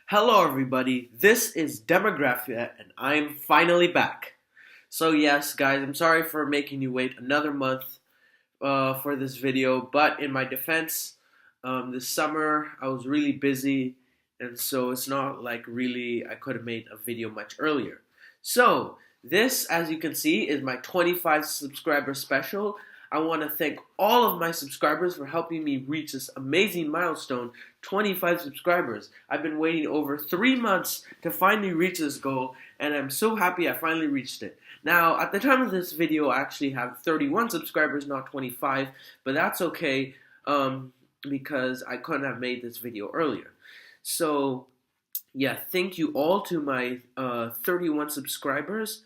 Hello, everybody. This is Demographia, and I'm finally back. So, yes, guys, I'm sorry for making you wait another month for this video, but in my defense, this summer I was really busy, and so it's not like really I could have made a video much earlier. So, this, as you can see, is my 25 subscriber special. I want to thank all of my subscribers for helping me reach this amazing milestone, 25 subscribers. I've been waiting over 3 months to finally reach this goal, and I'm so happy I finally reached it. Now, at the time of this video, I actually have 31 subscribers, not 25, but that's okay because I couldn't have made this video earlier. So, yeah, thank you all to my 31 subscribers.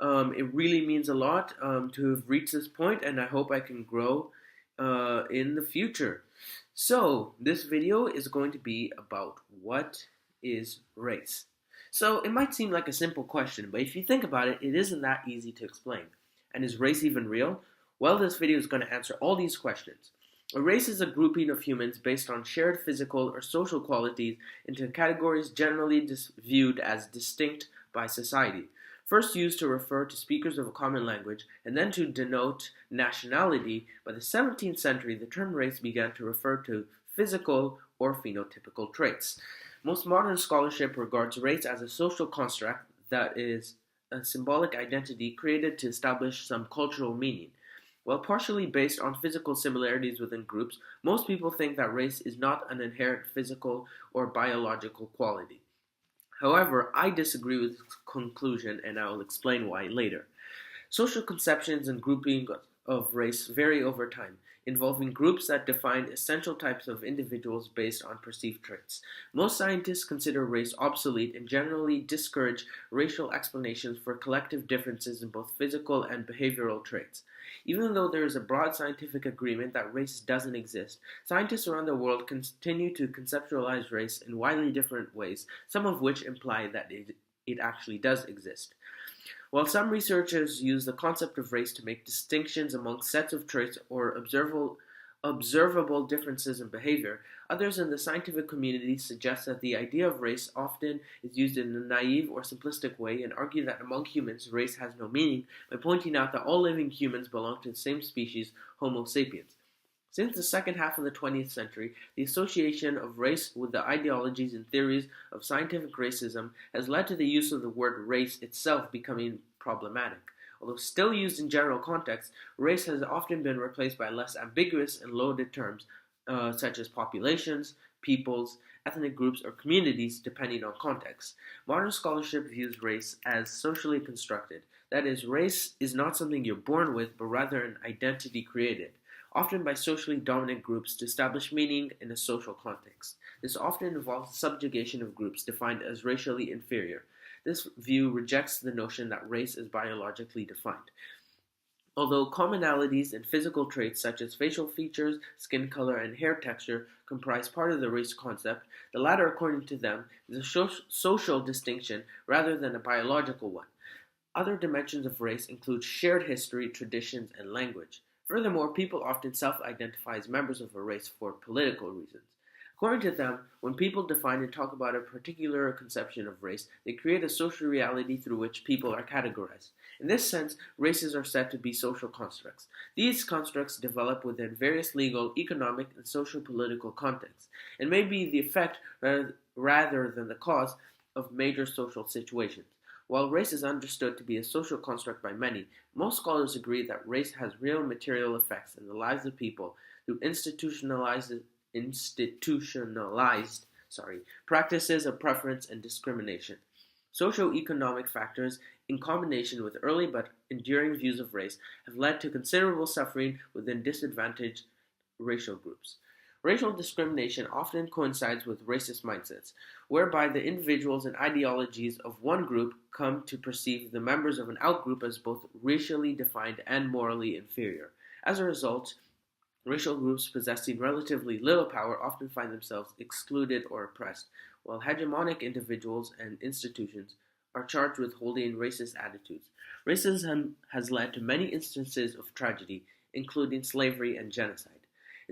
It really means a lot to have reached this point, and I hope I can grow in the future. So, this video is going to be about what is race. So, it might seem like a simple question, but if you think about it, it isn't that easy to explain. And is race even real? Well, this video is going to answer all these questions. A race is a grouping of humans based on shared physical or social qualities into categories generally viewed as distinct by society. First used to refer to speakers of a common language, and then to denote nationality, by the 17th century the term race began to refer to physical or phenotypical traits. Most modern scholarship regards race as a social construct that is a symbolic identity created to establish some cultural meaning. While partially based on physical similarities within groups, most people think that race is not an inherent physical or biological quality. However, I disagree with this conclusion, and I will explain why later. Social conceptions and grouping of race vary over time, involving groups that define essential types of individuals based on perceived traits. Most scientists consider race obsolete and generally discourage racial explanations for collective differences in both physical and behavioral traits. Even though there is a broad scientific agreement that race doesn't exist, scientists around the world continue to conceptualize race in widely different ways, some of which imply that it actually does exist. While some researchers use the concept of race to make distinctions among sets of traits or observable differences in behavior, others in the scientific community suggest that the idea of race often is used in a naive or simplistic way and argue that among humans race has no meaning by pointing out that all living humans belong to the same species, Homo sapiens. Since the second half of the 20th century, the association of race with the ideologies and theories of scientific racism has led to the use of the word race itself becoming problematic. Although still used in general context, race has often been replaced by less ambiguous and loaded terms such as populations, peoples, ethnic groups, or communities, depending on context. Modern scholarship views race as socially constructed. That is, race is not something you're born with, but rather an identity created, often by socially dominant groups to establish meaning in a social context. This often involves the subjugation of groups defined as racially inferior. This view rejects the notion that race is biologically defined. Although commonalities in physical traits such as facial features, skin color, and hair texture comprise part of the race concept, the latter, according to them, is a social distinction rather than a biological one. Other dimensions of race include shared history, traditions, and language. Furthermore, people often self-identify as members of a race for political reasons. According to them, when people define and talk about a particular conception of race, they create a social reality through which people are categorized. In this sense, races are said to be social constructs. These constructs develop within various legal, economic, and social-political contexts, and may be the effect rather than the cause of major social situations. While race is understood to be a social construct by many, most scholars agree that race has real material effects in the lives of people through institutionalized practices of preference and discrimination. Socio-economic factors, in combination with early but enduring views of race, have led to considerable suffering within disadvantaged racial groups. Racial discrimination often coincides with racist mindsets, whereby the individuals and ideologies of one group come to perceive the members of an outgroup as both racially defined and morally inferior. As a result, racial groups possessing relatively little power often find themselves excluded or oppressed, while hegemonic individuals and institutions are charged with holding racist attitudes. Racism has led to many instances of tragedy, including slavery and genocide.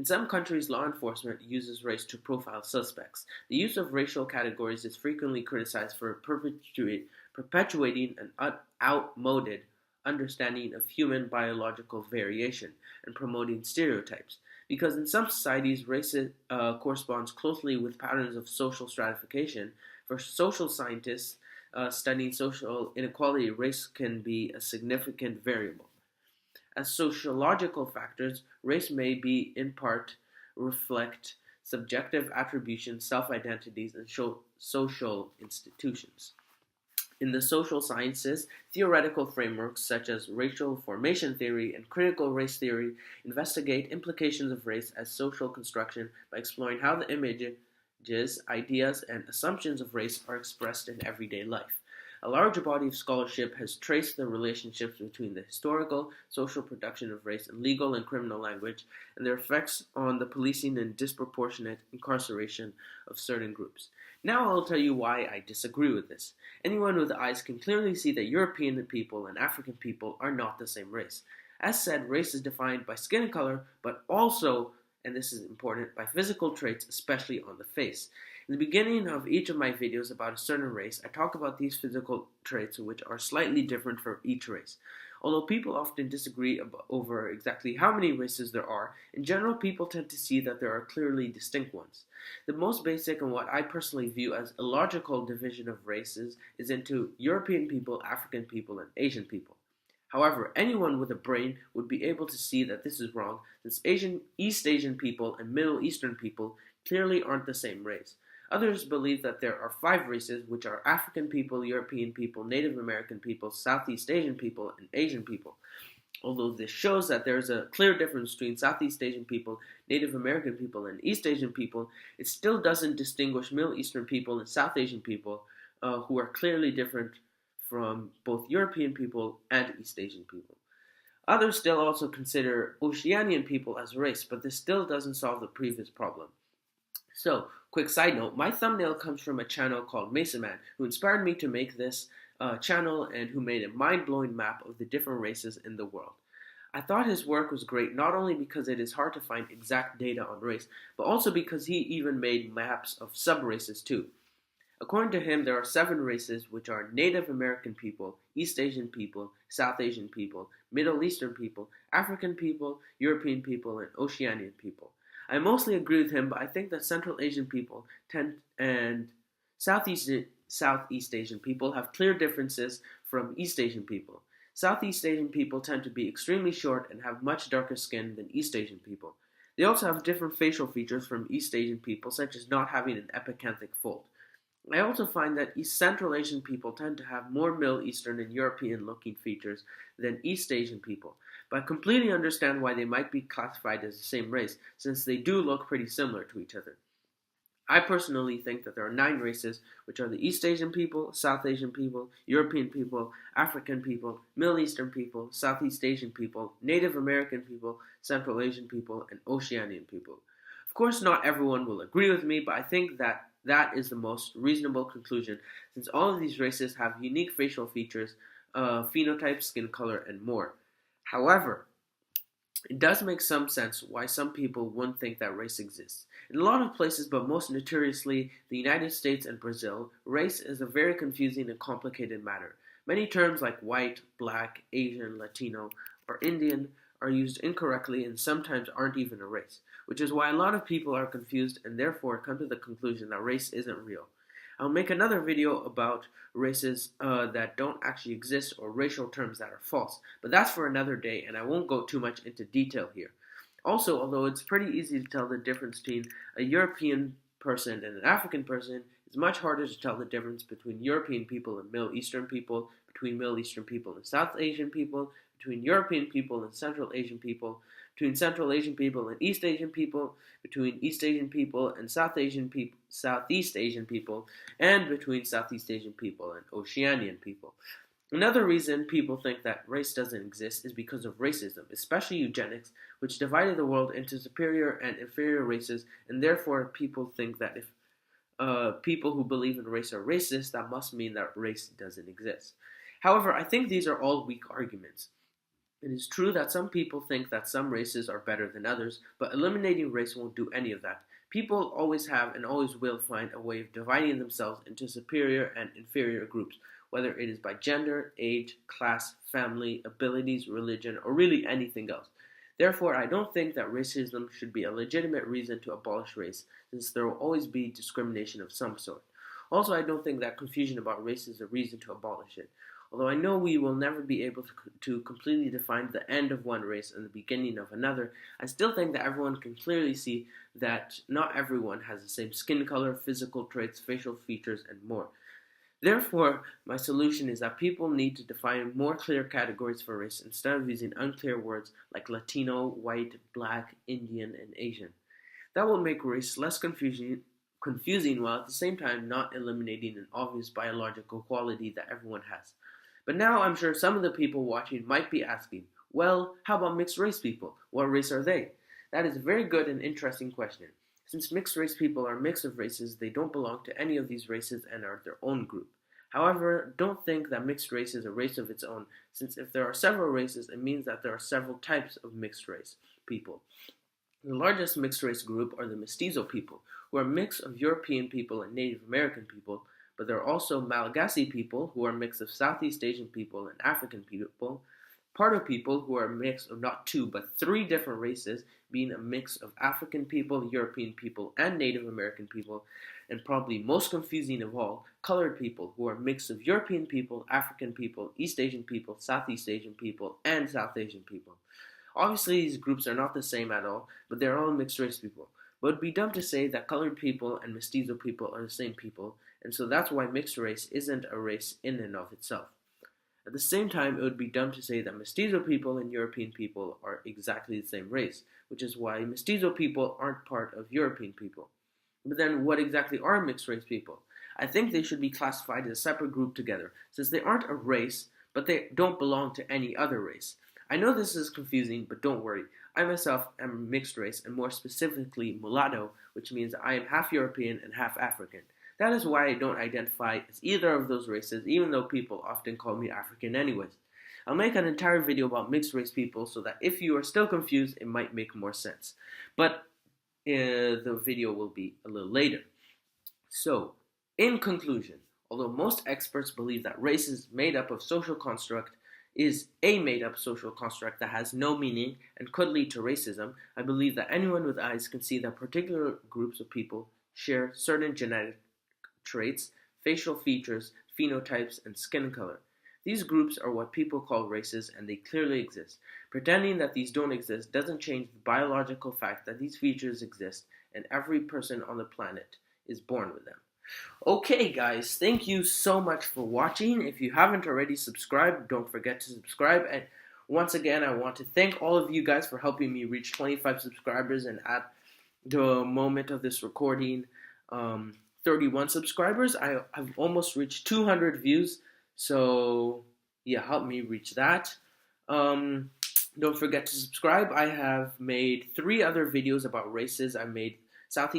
In some countries, law enforcement uses race to profile suspects. The use of racial categories is frequently criticized for perpetuating an outmoded understanding of human biological variation and promoting stereotypes. Because in some societies, race corresponds closely with patterns of social stratification. For social scientists studying social inequality, race can be a significant variable. As sociological factors, race may be in part reflect subjective attributions, self-identities, and social institutions. In the social sciences, theoretical frameworks such as racial formation theory and critical race theory investigate implications of race as social construction by exploring how the images, ideas, and assumptions of race are expressed in everyday life. A large body of scholarship has traced the relationships between the historical, social production of race and legal and criminal language, and their effects on the policing and disproportionate incarceration of certain groups. Now I'll tell you why I disagree with this. Anyone with eyes can clearly see that European people and African people are not the same race. As said, race is defined by skin color, but also, and this is important, by physical traits, especially on the face. In the beginning of each of my videos about a certain race, I talk about these physical traits which are slightly different for each race. Although people often disagree over exactly how many races there are, in general people tend to see that there are clearly distinct ones. The most basic and what I personally view as a logical division of races is into European people, African people, and Asian people. However, anyone with a brain would be able to see that this is wrong, since East Asian people and Middle Eastern people clearly aren't the same race. Others believe that there are 5 races, which are African people, European people, Native American people, Southeast Asian people, and Asian people. Although this shows that there is a clear difference between Southeast Asian people, Native American people, and East Asian people, it still doesn't distinguish Middle Eastern people and South Asian people, who are clearly different from both European people and East Asian people. Others still also consider Oceanian people as a race, but this still doesn't solve the previous problem. So, quick side note, my thumbnail comes from a channel called Mason Man, who inspired me to make this channel and who made a mind-blowing map of the different races in the world. I thought his work was great not only because it is hard to find exact data on race, but also because he even made maps of sub-races too. According to him, there are 7 races, which are Native American people, East Asian people, South Asian people, Middle Eastern people, African people, European people, and Oceanian people. I mostly agree with him, but I think that Central Asian people and Southeast Asian people have clear differences from East Asian people. Southeast Asian people tend to be extremely short and have much darker skin than East Asian people. They also have different facial features from East Asian people, such as not having an epicanthic fold. I also find that Central Asian people tend to have more Middle Eastern and European looking features than East Asian people, but I completely understand why they might be classified as the same race, since they do look pretty similar to each other. I personally think that there are 9 races, which are the East Asian people, South Asian people, European people, African people, Middle Eastern people, Southeast Asian people, Native American people, Central Asian people, and Oceanian people. Of course, not everyone will agree with me, but I think that is the most reasonable conclusion, since all of these races have unique facial features, phenotype, skin color, and more. However, it does make some sense why some people wouldn't think that race exists. In a lot of places, but most notoriously the United States and Brazil, race is a very confusing and complicated matter. Many terms like white, black, Asian, Latino, or Indian are used incorrectly and sometimes aren't even a race, which is why a lot of people are confused and therefore come to the conclusion that race isn't real. I'll make another video about races that don't actually exist or racial terms that are false, but that's for another day and I won't go too much into detail here. Also, although it's pretty easy to tell the difference between a European person and an African person, it's much harder to tell the difference between European people and Middle Eastern people, between Middle Eastern people and South Asian people, between European people and Central Asian people, between Central Asian people and East Asian people, between East Asian people and Southeast Asian people, and between Southeast Asian people and Oceanian people. Another reason people think that race doesn't exist is because of racism, especially eugenics, which divided the world into superior and inferior races, and therefore people think that if people who believe in race are racist, that must mean that race doesn't exist. However, I think these are all weak arguments. It is true that some people think that some races are better than others, but eliminating race won't do any of that. People always have and always will find a way of dividing themselves into superior and inferior groups, whether it is by gender, age, class, family, abilities, religion, or really anything else. Therefore, I don't think that racism should be a legitimate reason to abolish race, since there will always be discrimination of some sort. Also, I don't think that confusion about race is a reason to abolish it. Although I know we will never be able to completely define the end of one race and the beginning of another, I still think that everyone can clearly see that not everyone has the same skin color, physical traits, facial features, and more. Therefore, my solution is that people need to define more clear categories for race instead of using unclear words like Latino, white, black, Indian, and Asian. That will make race less confusing while at the same time not eliminating an obvious biological quality that everyone has. But now I'm sure some of the people watching might be asking, well, how about mixed race people? What race are they? That is a very good and interesting question. Since mixed race people are a mix of races, they don't belong to any of these races and are their own group. However, don't think that mixed race is a race of its own, since if there are several races, it means that there are several types of mixed race people. The largest mixed race group are the mestizo people, who are a mix of European people and Native American people, but there are also Malagasy people, who are a mix of Southeast Asian people and African people, Pardo people, who are a mix of not two but three different races, being a mix of African people, European people, and Native American people, and probably most confusing of all, colored people, who are a mix of European people, African people, East Asian people, Southeast Asian people, and South Asian people. Obviously, these groups are not the same at all, but they're all mixed race people. But it would be dumb to say that colored people and mestizo people are the same people, and so that's why mixed race isn't a race in and of itself. At the same time, it would be dumb to say that mestizo people and European people are exactly the same race, which is why mestizo people aren't part of European people. But then, what exactly are mixed race people? I think they should be classified as a separate group together, since they aren't a race, but they don't belong to any other race. I know this is confusing, but don't worry. I myself am mixed race, and more specifically mulatto, which means I am half European and half African. That is why I don't identify as either of those races, even though people often call me African anyways. I'll make an entire video about mixed race people so that if you are still confused, it might make more sense. But the video will be a little later. So, in conclusion, although most experts believe that race is made up of social construct, is a made-up social construct that has no meaning and could lead to racism, I believe that anyone with eyes can see that particular groups of people share certain genetic traits, facial features, phenotypes, and skin color. These groups are what people call races, and they clearly exist. Pretending that these don't exist doesn't change the biological fact that these features exist, and every person on the planet is born with them. Okay guys, thank you so much for watching. If you haven't already subscribed, don't forget to subscribe. And once again, I want to thank all of you guys for helping me reach 25 subscribers, and at the moment of this recording, 31 subscribers. I've almost reached 200 views, so yeah, help me reach that. Don't forget to subscribe. I have made 3 other videos about races. I made South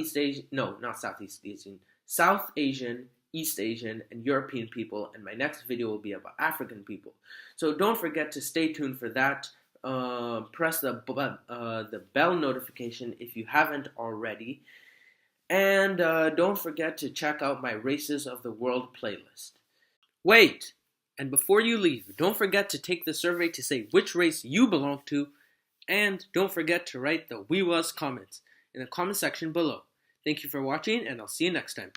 Asian, East Asian, and European people, and my next video will be about African people. So don't forget to stay tuned for that. Press the bell notification if you haven't already. And don't forget to check out my Races of the World playlist. Wait! And before you leave, don't forget to take the survey to say which race you belong to, and don't forget to write the We Was comments in the comment section below. Thank you for watching, and I'll see you next time.